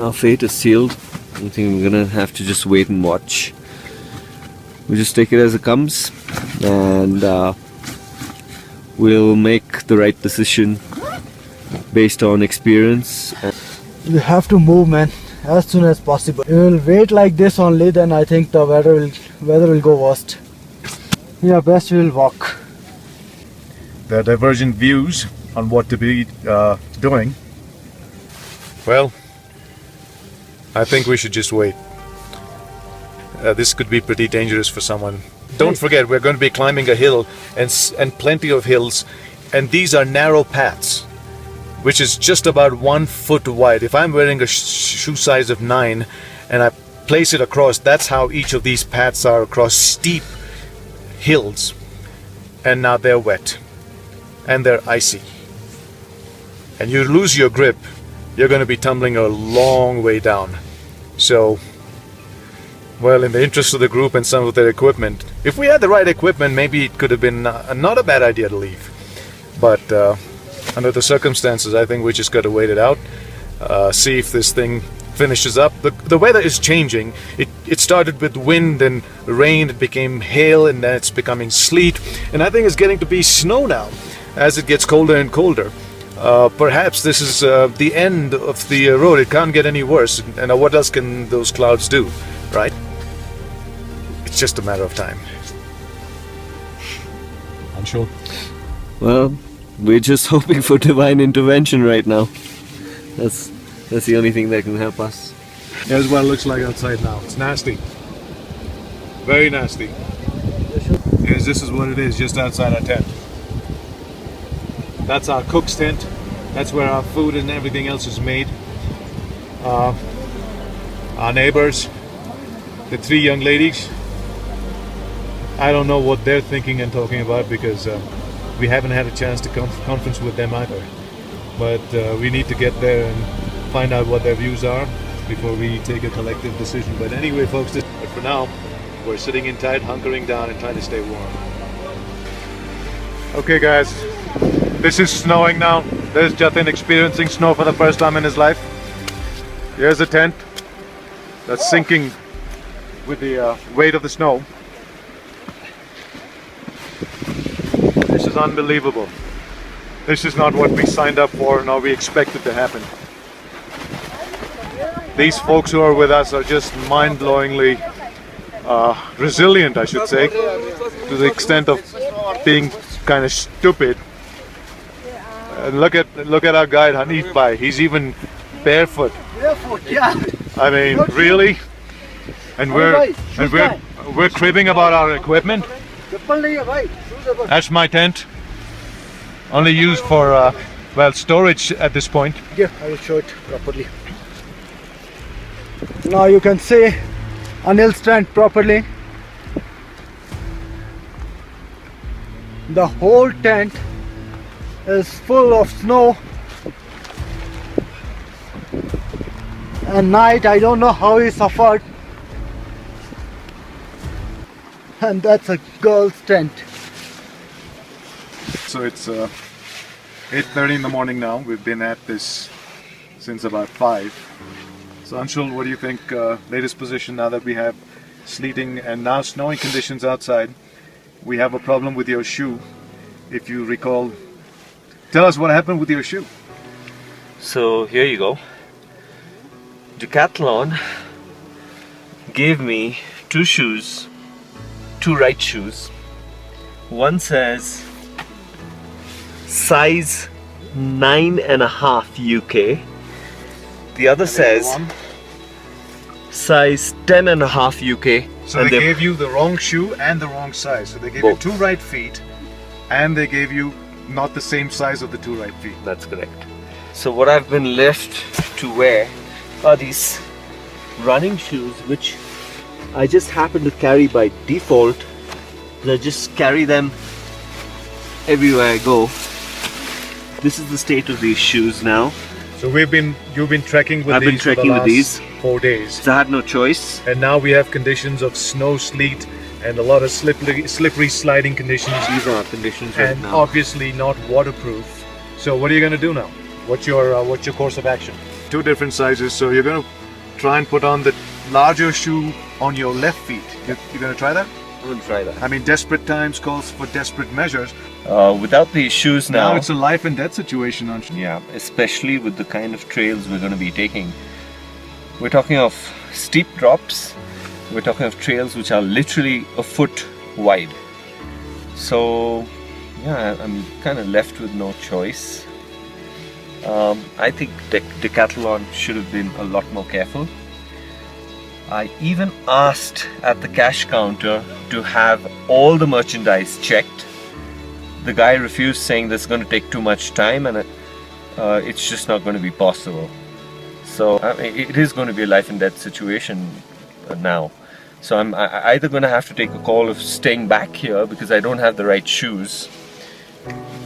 our fate is sealed. I think we're gonna have to just wait and watch. We just take it as it comes, and we'll make the right decision based on experience. We have to move, man, as soon as possible. We will wait like this only, then I think the weather will go worst. Yeah, best we will walk. There are divergent views on what to be doing. Well, I think we should just wait. This could be pretty dangerous for someone. Don't forget, we're going to be climbing a hill, and plenty of hills, and these are narrow paths, which is just about 1 foot wide. If I'm wearing a shoe size of 9 and I place it across, that's how each of these paths are across steep hills. And now they're wet and they're icy. And you lose your grip, you're going to be tumbling a long way down. So, well, in the interest of the group and some of their equipment, if we had the right equipment, maybe it could have been not a bad idea to leave. But under the circumstances, I think we just got to wait it out, see if this thing finishes up. The weather is changing. It started with wind and rain, it became hail, and then it's becoming sleet. And I think it's getting to be snow now as it gets colder and colder. Perhaps this is the end of the road. It can't get any worse. And what else can those clouds do, right? It's just a matter of time. I'm sure. Well, we're just hoping for divine intervention right now. That's the only thing that can help us. Here's what it looks like outside now. It's nasty. Very nasty. This is what it is just outside our tent. That's our cook's tent. That's where our food and everything else is made. Our neighbors, the 3 young ladies, I don't know what they're thinking and talking about, because we haven't had a chance to conference with them either. But we need to get there and find out what their views are before we take a collective decision. But anyway, folks, but for now, we're sitting in tight, hunkering down and trying to stay warm. Okay, guys, this is snowing now. There's Jatin experiencing snow for the first time in his life. Here's a tent that's sinking with the weight of the snow. This is unbelievable. This is not what we signed up for, nor we expected to happen. These folks who are with us are just mind-blowingly resilient, I should say, to the extent of being kind of stupid. And look at our guide Hanif Bhai. He's even barefoot. Barefoot, yeah. I mean, really? And we're cribbing about our equipment. That's my tent. Only used for well, storage at this point. Yeah, I will show it properly. Now you can see Anil's tent properly. The whole tent is full of snow. And night, I don't know how he suffered. And that's a girl's tent. So it's 8:30 in the morning now. We've been at this since about 5. So Anshul, what do you think, latest position now that we have sleeting and now snowing conditions outside? We have a problem with your shoe, if you recall. Tell us what happened with your shoe. So here you go. Decathlon gave me 2 shoes, 2 right shoes. One says size 9.5 UK. The other says size 10.5 UK. So they gave you the wrong shoe and the wrong size. So they gave you 2 right feet, and they gave you not the same size of the 2 right feet. That's correct. So what I've been left to wear are these running shoes, which I just happen to carry by default. I just carry them everywhere I go. This is the state of these shoes now. So you've been trekking with these for the last 4 days. So I had no choice. And now we have conditions of snow, sleet, and a lot of slippery sliding conditions. These are conditions right and now. Obviously not waterproof. So what are you going to do now? What's your course of action? two different sizes. So you're going to try and put on the larger shoe on your left feet. You're going to try that? I'm going to try that. I mean, desperate times calls for desperate measures. Without these shoes Now now, it's a life and death situation, aren't you? yeah, especially with the kind of trails we're going to be taking. We're talking of steep drops. We're talking of trails which are literally a foot wide. So, yeah, I'm kind of left with no choice. I think Decathlon should have been a lot more careful. I even asked at the cash counter to have all the merchandise checked. The guy refused, saying that's going to take too much time and it's just not going to be possible. So it is going to be a life and death situation now. So I'm either going to have to take a call of staying back here because I don't have the right shoes.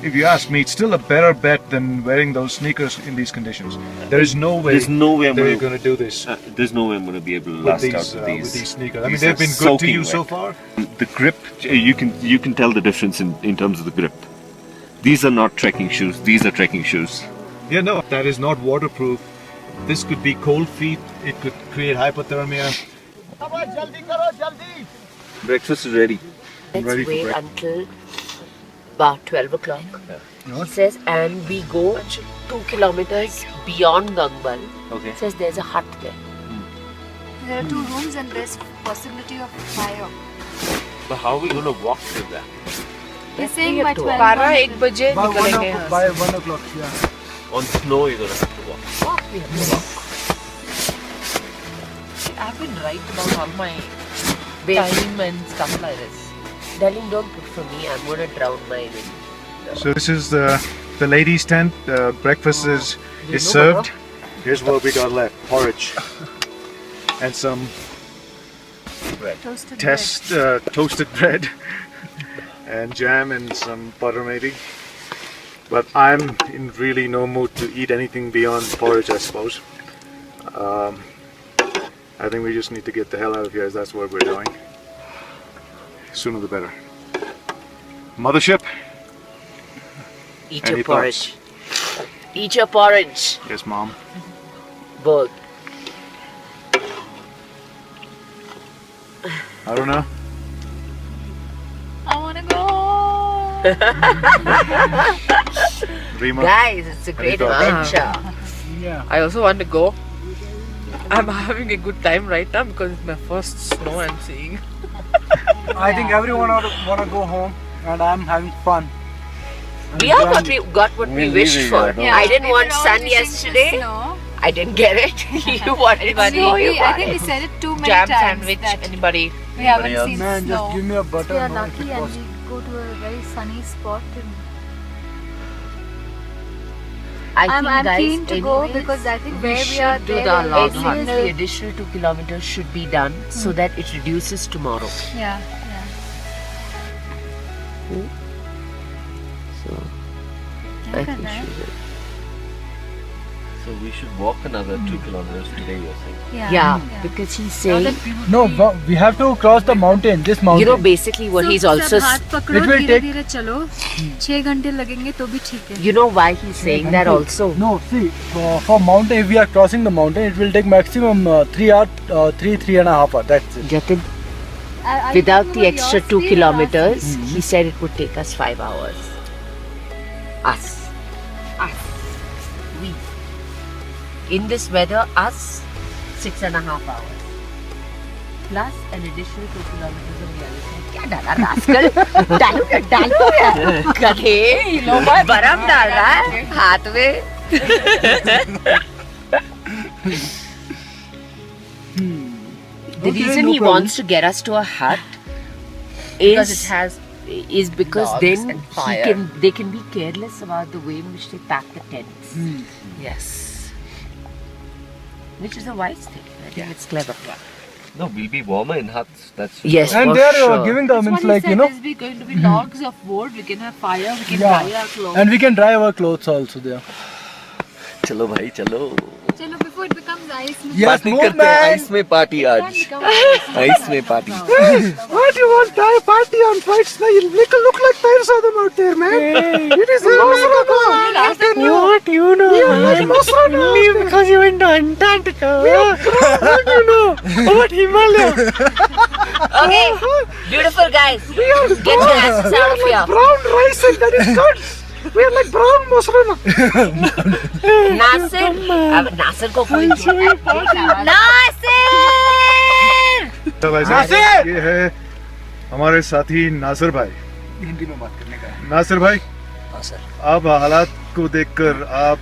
If you ask me, it's still a better bet than wearing those sneakers in these conditions. There is no way There's no way I'm they're going going to do this there's no way I'm going to be able to with last these, out with with these sneakers. I mean, These they've are been good to soaking you so wet. far. The grip, you can tell the difference in terms of the grip. These are not trekking shoes. These are trekking shoes. Yeah, no, that is not waterproof. This could be cold feet. It could create hypothermia. Breakfast is ready. Let's ready for wait breakfast. until about 12 o'clock. It says, and we go 2 kilometers beyond Gangbal. Okay. It says there's a hut there. There are 2 rooms and there's possibility of fire. But how are we going to walk through that? He's saying by 12. 12 बजे By निकलेंगे 1 o'clock, yeah. On snow, you're going to have to walk. Walk, we have to walk. I've been right about all my time and stuff like this. Darling, don't cook for me. I'm going to drown mine in. So this is the ladies' tent. Breakfast is served. Here's what we got left: porridge and some Toasted bread. toasted bread and jam and some butter maybe. But I'm in really no mood to eat anything beyond porridge, I suppose. I think we just need to get the hell out of here, as that's what we're doing. Sooner the better. Mothership. Eat Any your porridge. Eat your porridge. Yes, Mom. Both. I don't know. I wanna go. Rima. Guys, it's a great thoughts? adventure. Yeah. I also want to go. I'm having a good time right now because it's my first snow I'm seeing. I think everyone wanna go home, and I'm having fun. We are what we got what we wished for. Yeah, I didn't we want were all sun wishing for yesterday. snow. I didn't get it. You wanted snow. You I got think we it. said it too many Jam times sandwich, that anybody? we haven't else? seen Man, snow. just give me a butter. We are no, if lucky it and was- we go to a very sunny spot. And I I'm think, guys, keen to go anyways, because I think we where we should are do there, the we long are hike. seasonal- The additional 2 kilometers should be done so that it reduces tomorrow. Yeah, So yeah. I think we should. So we should walk another 2 kilometers today, you're saying? Yeah, because he's saying, No, we have to cross the mountain. This mountain. you know, basically what he's also, It will take- धीरे चलो 6 घंटे लगेंगे तो भी ठीक है. you know why he's saying that also? No, see, for mountain, if we are crossing the mountain, it will take maximum 3 hours, 3.5 hours. That's it. Jatin, Are you without talking the about extra your 2 speed or kilometers, he said it would take us 5 hours. Us. We. In this weather, us, 6.5 hours. Plus an additional 2 kilometers of the other side. क्या डाला rascal? डालू गधे बर्फ डाल रहा है हाथ में. The reason he wants to get us to a hut Because is it has because logs then and fire. they can be careless about the way in which they pack the tents. yes. Which is a wise thing. I think it's clever. No, we'll be warmer in huts. That's for Yes, sure. And for they are sure. giving the means like, you know, There's going to be logs of wood. We can have fire. We can Yeah. dry our clothes. and we can dry our clothes also there. चलो भाई चलो. चलो before it becomes ice. Yes, party move, करते हैं man. Ice में party It आज. can become ice. Ice में party. What you want to party on Friday? You look like tires of them out there, man. It is impossible. What you know? Me because you went to Antarctica. You know about Himalaya. Okay, beautiful guys. Get your asses out of here. Brown rice and that is good. We are like brown masrana. Nasir, अब नासिर को कोई नासिर तो भाई साहब, ये है हमारे साथी नासिर भाई। हिंदी में बात करने का है। नासिर भाई, हाँ सर। आप हालात को देखकर आप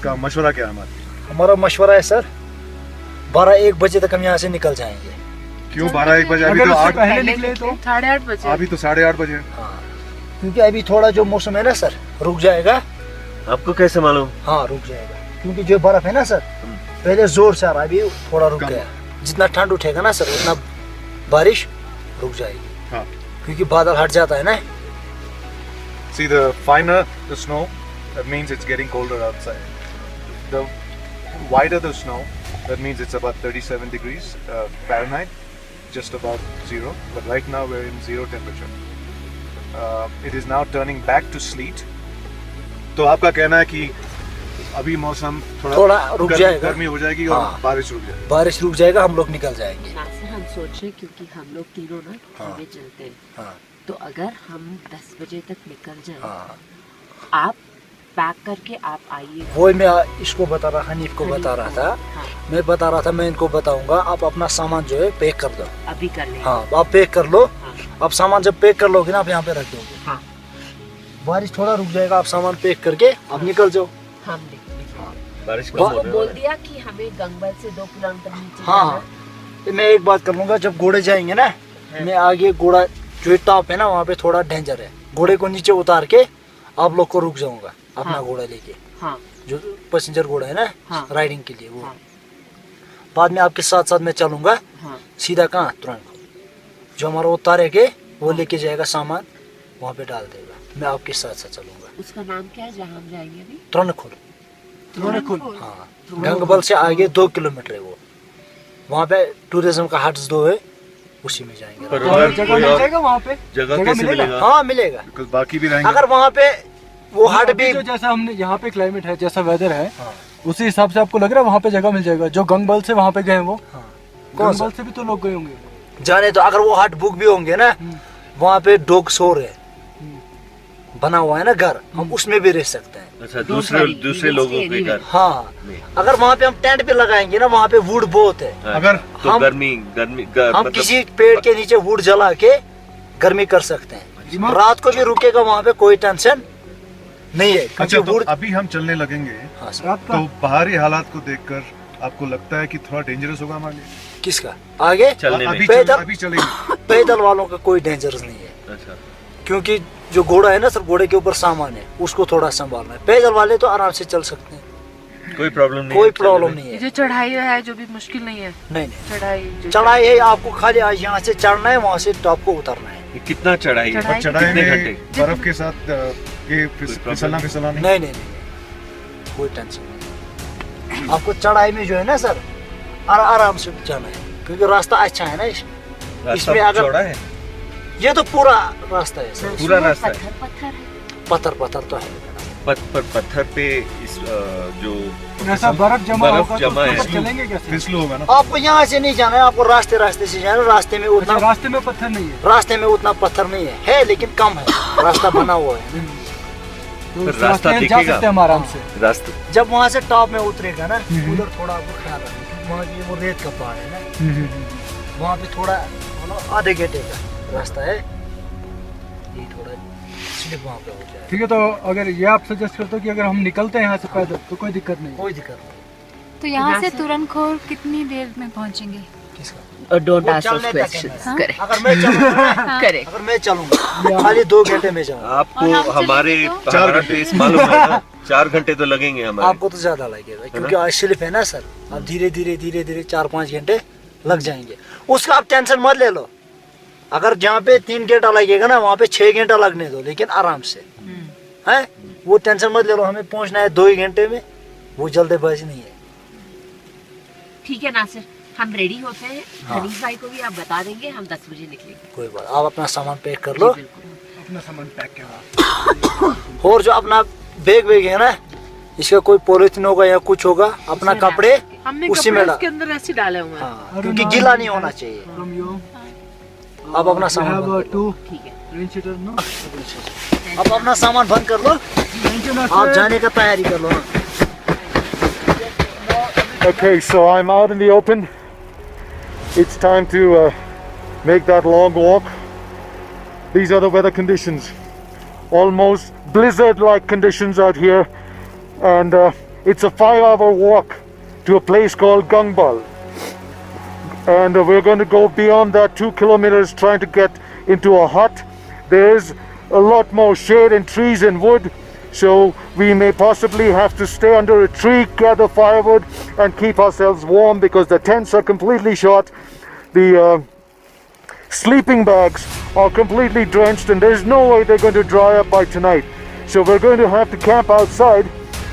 का मशवरा क्या है हमारा? हमारा मशवरा है सर 12-1 बजे तक हम यहाँ से निकल जाएंगे। क्यों 12-1 बजे? अभी तो 8 पहले निकले तो 8:30 बजे। अभी तो 8:30 बजे। हाँ, क्योंकि अभी थोड़ा जो मौसम है ना सर रुक जाएगा। आपको कैसे मालूम? हाँ रुक जाएगा, क्योंकि जो बर्फ है ना सर पहले जोर से आ रहा है, अभी थोड़ा रुक गया। जितना ठंड उठेगा ना सर उतना बारिश रुक जाएगी। हाँ। क्योंकि बादल हट जाता है ना। See, the finer the snow, that means it's getting colder outside. The wider the snow, that means it's about 37 degrees Fahrenheit, just about zero. But right now we're in zero temperature. It is now turning back to sleet. तो आपका कहना है कि अभी मौसम थोड़ा रुक जाएगा, गर्मी हो जाएगी और बारिश रुक जाएगी। बारिश रुक जाएगा, हम लोग निकल जाएंगे। हम सोच रहे क्योंकि हम लोग तीनों ना हमें चलते हैं, तो अगर हम 10 बजे तक निकल जाए, आप पैक करके आप आइए। वो मैं इसको बता रहा, हनीफ को बता रहा था। मैं बता रहा था मैं इनको बताऊंगा, आप अपना सामान जो है पैक कर दो। अभी कर लेंगे। हाँ आप पैक कर लो। आप सामान जब पैक कर लोगे ना आप यहाँ पे रख दोगे। हाँ। बारिश थोड़ा रुक जाएगा, आप सामान पैक करके आप निकल जाओ। हम बारिश कम बहुत- हो रहा बोल है। दिया कि हमें गंगबल से 2 किलोमीटर नीचे हाँ मैं एक बात कर लूंगा, जब घोड़े जाएंगे ना मैं आगे घोड़ा जो टॉप है ना वहाँ पे थोड़ा डेंजर है, घोड़े को नीचे उतार के आप लोग को रुक जाऊंगा अपना घोड़ा लेके। हाँ। जो पैसेंजर घोड़ा है ना राइडिंग के लिए वो। हाँ। बाद में आपके साथ साथ मैं चलूंगा। सीधा कहाँ? तुरंत जो हमारा उतारे के वो लेके जाएगा सामान, वहाँ पे डाल देगा। मैं आपके साथ साथ चलूंगा। उसका नाम क्या है जहाँ हम जाएंगे अभी? तुरनखुल। हाँ गंगबल से आगे 2 किलोमीटर है वो। वहाँ पे टूरिज्म का हट्स 2 है, उसी में जाएंगे। पर जगह मिल जाएगा वहाँ पे? जगह कैसे मिलेगा? हाँ मिलेगा, बाकी भी रहेंगे। अगर वहाँ पे वो हट भी जो जैसा हमने यहाँ पे क्लाइमेट है, जैसा वेदर है, उसी हिसाब से आपको लग रहा है वहाँ पे जगह मिल जाएगा। जो गंगबल से वहाँ पे गए वो, गंगबल से भी तो लोग गए होंगे जाने, तो अगर वो हट बुक भी होंगे ना वहाँ पे डॉग शोर है बना हुआ है ना घर, हम उसमें भी रह सकते हैं। अच्छा, दूसरे लोगों के घर। हाँ अगर वहाँ पे हम टेंट पे लगाएंगे ना वहाँ पे वुड बहुत है। अगर तो हम गर्मी हम किसी पेड़ के नीचे वुड जला के गर्मी कर सकते हैं। रात को भी रुकेगा वहाँ पे, कोई टेंशन नहीं है। अच्छा तो अभी हम चलने लगेंगे। हाँ सर। तो बाहरी हालात को देखकर आपको लगता है कि थोड़ा डेंजरस होगा हमारे लिए? किसका आगे चलने में? अभी चलेंगे। पैदल वालों का कोई डेंजरस नहीं है। अच्छा, क्योंकि जो घोड़ा है ना सर, घोड़े के ऊपर सामान है, उसको थोड़ा संभालना है। पैदल वाले तो आराम से चल सकते हैं, कोई प्रॉब्लम नहीं। कोई प्रॉब्लम नहीं ये है। जो चढ़ाई है जो भी मुश्किल नहीं है। नहीं चढ़ाई है, आपको खाली आज यहाँ से चढ़ना है, वहाँ से टॉप को उतरना है। ये कितना चढ़ाई है? चढ़ाई चढ़ाई कितने में घंटे? बर्फ के साथ ये फिसलना नहीं। नहीं कोई टेंशन नहीं। आपको चढ़ाई में जो है ना सर आराम से जाना है, क्योंकि रास्ता अच्छा है ना इसमें। अगर चौड़ा है ये तो पूरा रास्ता है सर, पूरा रास्ता है। पत्थर तो है। पत्थर पे इस जो जैसा बर्फ जमा बर्फ होगा जमा तो है। चलेंगे कैसे? फिसलो होगा ना। आपको यहाँ से नहीं जाना है, आपको रास्ते से जाना है। रास्ते में उतना रास्ते में पत्थर नहीं है। रास्ते में उतना पत्थर नहीं है लेकिन कम है। रास्ता बना हुआ है। तो फिर उस रास्ता रास्ते में जा दिखेगा। सकते हैं हम आराम से। रास्ता जब वहाँ से टॉप में उतरेगा ना उधर थोड़ा आपको ख्याल रखना, क्योंकि वहाँ की वो रेत का पहाड़ है ना, वहाँ पे थोड़ा आधे घंटे का रास्ता है, ये थोड़ा स्लिप वहाँ पे हो जाए। ठीक है, तो अगर ये आप सजेस्ट करते हो कि अगर हम निकलते हैं यहाँ से पैदल तो कोई दिक्कत नहीं। कोई दिक्कत नहीं। तो यहाँ से तुरनखोर कितनी देर में पहुँचेंगे? किसका? डोंट वो आस्क चलने तक है क्वेश्चंस। ना। करेक्ट अगर मैं चलूंगा करेक्ट। अगर मैं चलूंगा खाली 2 घंटे में जाऊंगा। आपको और हम हमारे चलेंगे तो? हमारा पेस मालूम है ना, 4 घंटे तो लगेंगे हमारे। आपको तो ज्यादा लगेगा, क्योंकि आज स्लिप है ना सर। अब धीरे धीरे 4-5 घंटे लग जाएंगे, उसका आप टेंशन मत ले लो। अगर जहाँ पे 3 घंटा लगेगा ना वहाँ पे 6 घंटा लगने दो, लेकिन आराम से है। वो टेंशन मत ले लो, हमें पहुँचना है 2 ही घंटे में, वो जल्दबाजी नहीं है। ठीक है नासिर, हम रेडी होते हैं। हनीफ भाई को भी आप बता देंगे, हम 10 बजे निकलेंगे। कोई बात, आप अपना सामान पैक कर लो। अपना सामान पैक करो। और जो अपना बैग वैग है ना, इसका कोई पॉलिथीन होगा या कुछ होगा, अपना कपड़े हमने उसी में कपड़े उसके अंदर ऐसे डाले हुए हैं। हाँ, क्योंकि गीला नहीं होना चाहिए। From you, अब अपना we सामान have बंद कर लो। 2 ठीक है। rain cheater, no? अब अपना सामान बंद कर लो, आप जाने का तैयारी कर लो। हाँ। Okay, so I'm out in the open. It's time to make that long walk. These are the weather conditions. Almost blizzard-like conditions out here. And it's a 5-hour walk to a place called Gangbal. And we're going to go beyond that 2 kilometers trying to get into a hut. There's a lot more shade and trees and wood. So we may possibly have to stay under a tree, gather firewood and keep ourselves warm because the tents are completely short. The sleeping bags are completely drenched and there's no way they're going to dry up by tonight. So we're going to have to camp outside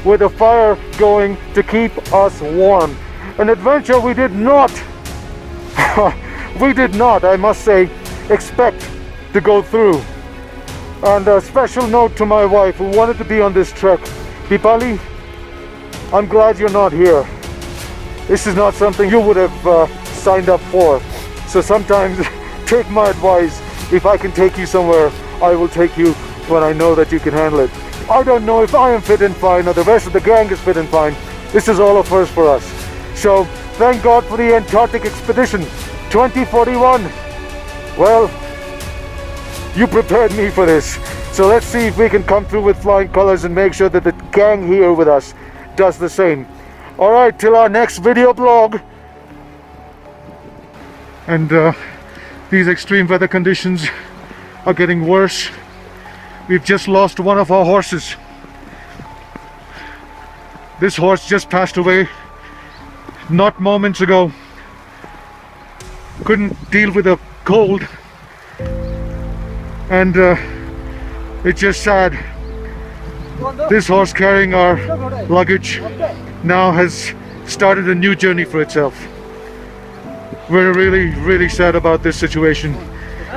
with a fire going to keep us warm. An adventure we did not, I must say, expect to go through. And a special note to my wife who wanted to be on this trek. Dipali, I'm glad you're not here. This is not something you would have signed up for. So sometimes take my advice. If I can take you somewhere, I will take you when I know that you can handle it. I don't know if I am fit and fine or the rest of the gang is fit and fine. This is all a first for us. So thank God for the Antarctic Expedition 2041. Well, you prepared me for this. So let's see if we can come through with flying colors and make sure that the gang here with us does the same. Alright, till our next video blog. And these extreme weather conditions are getting worse. We've just lost one of our horses. This horse just passed away not moments ago. Couldn't deal with the cold. And it's just sad. This horse carrying our luggage now has started a new journey for itself. We're really sad about this situation.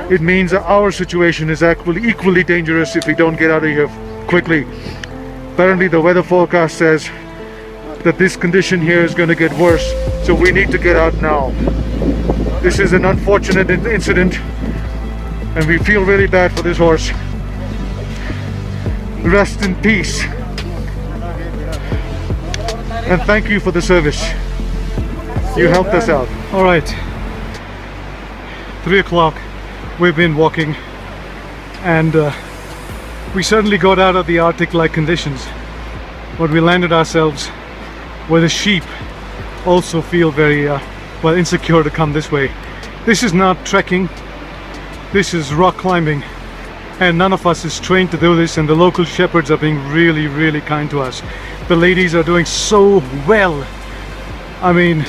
It means that our situation is actually equally dangerous if we don't get out of here quickly. Apparently the weather forecast says that this condition here is going to get worse, so we need to get out now. This is an unfortunate incident and we feel really bad for this horse. Rest in peace. And thank you for the service. You helped us out. All right, 3 o'clock. We've been walking, and we certainly got out of the Arctic-like conditions, but we landed ourselves where the sheep also feel very well insecure to come this way. This is not trekking. This is rock climbing, and none of us is trained to do this, and the local shepherds are being really kind to us. The ladies are doing so well. I mean,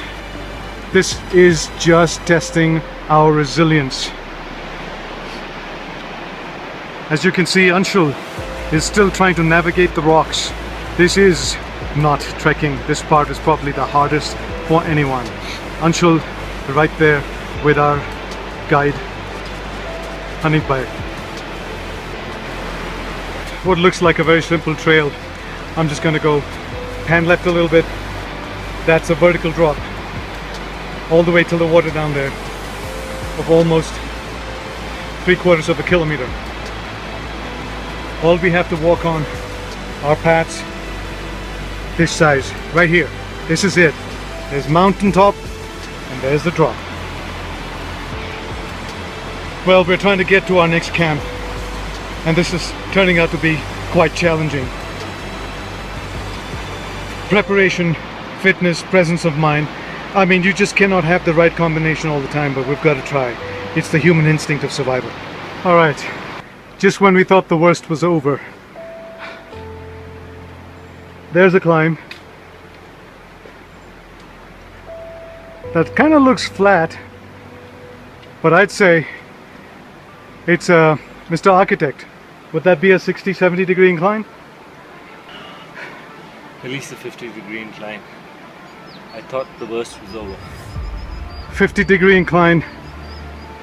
this is just testing our resilience. As you can see, Anshul is still trying to navigate the rocks. This is not trekking. This part is probably the hardest for anyone. Anshul right there with our guide Hanif Bhai. What looks like a very simple trail. I'm just going to go pan left a little bit. That's a vertical drop all the way till the water down there of almost 3/4 of a kilometer. All we have to walk on are paths this size right here. This is it. There's mountaintop and there's the drop. Well, we're trying to get to our next camp, and this is turning out to be quite challenging. Preparation, fitness, presence of mind. I mean, you just cannot have the right combination all the time, but we've got to try. It's the human instinct of survival. All right, just when we thought the worst was over, there's a climb that kind of looks flat, but I'd say it's Mr. Architect. Would that be a 60-70 degree incline? At least a 50-degree incline. I thought the worst was over. 50-degree incline,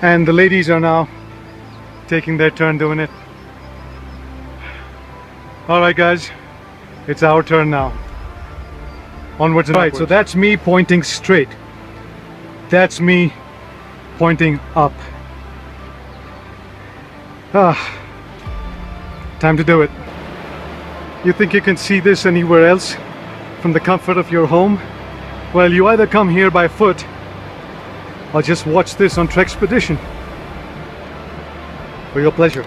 and the ladies are now taking their turn doing it. All right, guys, It's our turn now. Onwards and upwards. Right, so that's me pointing straight. That's me pointing up. Time to do it. You think you can see this anywhere else from the comfort of your home? Well, you either come here by foot or just watch this on Trexpedition for your pleasure.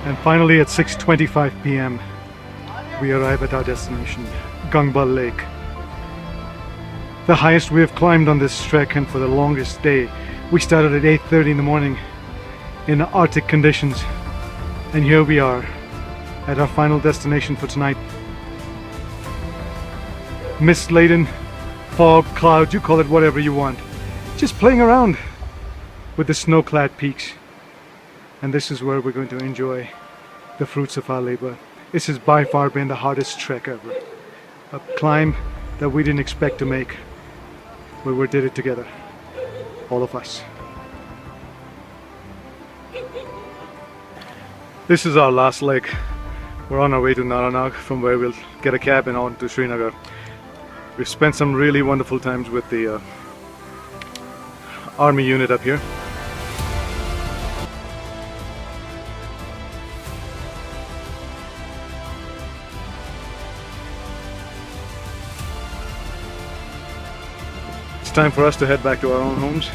And finally at 6:25 p.m. we arrive at our destination, Gangbal Lake. The highest we have climbed on this trek, and for the longest day. We started at 8:30 in the morning in Arctic conditions. And here we are at our final destination for tonight. Mist-laden, fog, clouds, you call it whatever you want. Just playing around with the snow-clad peaks. And this is where we're going to enjoy the fruits of our labor. This has by far been the hardest trek ever. A climb that we didn't expect to make, but we did it together. All of us. This is our last leg. We're on our way to Naranag, from where we'll get a cab and on to Srinagar. We've spent some really wonderful times with the army unit up here. It's time for us to head back to our own homes,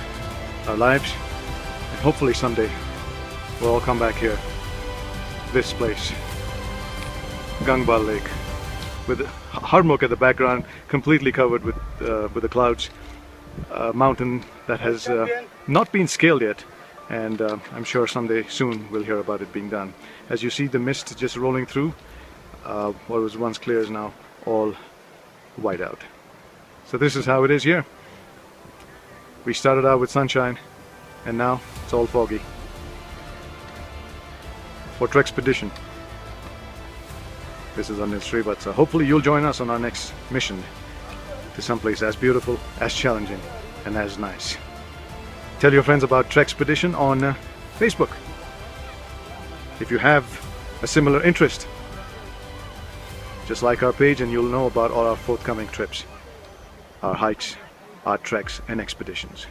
our lives, and hopefully someday we'll all come back here. This place, Gangbal Lake, with Harmok at the background, completely covered with the clouds. A mountain that has not been scaled yet, and I'm sure someday soon we'll hear about it being done. As you see, the mist just rolling through, what was once clear is now all white out. So this is how it is here. We started out with sunshine, and now it's all foggy. For Trexpedition, this is Anil Srivatsa. Hopefully you'll join us on our next mission to someplace as beautiful, as challenging, and as nice. Tell your friends about Trexpedition on Facebook. If you have a similar interest, just like our page, and you'll know about all our forthcoming trips, our hikes, our treks and expeditions.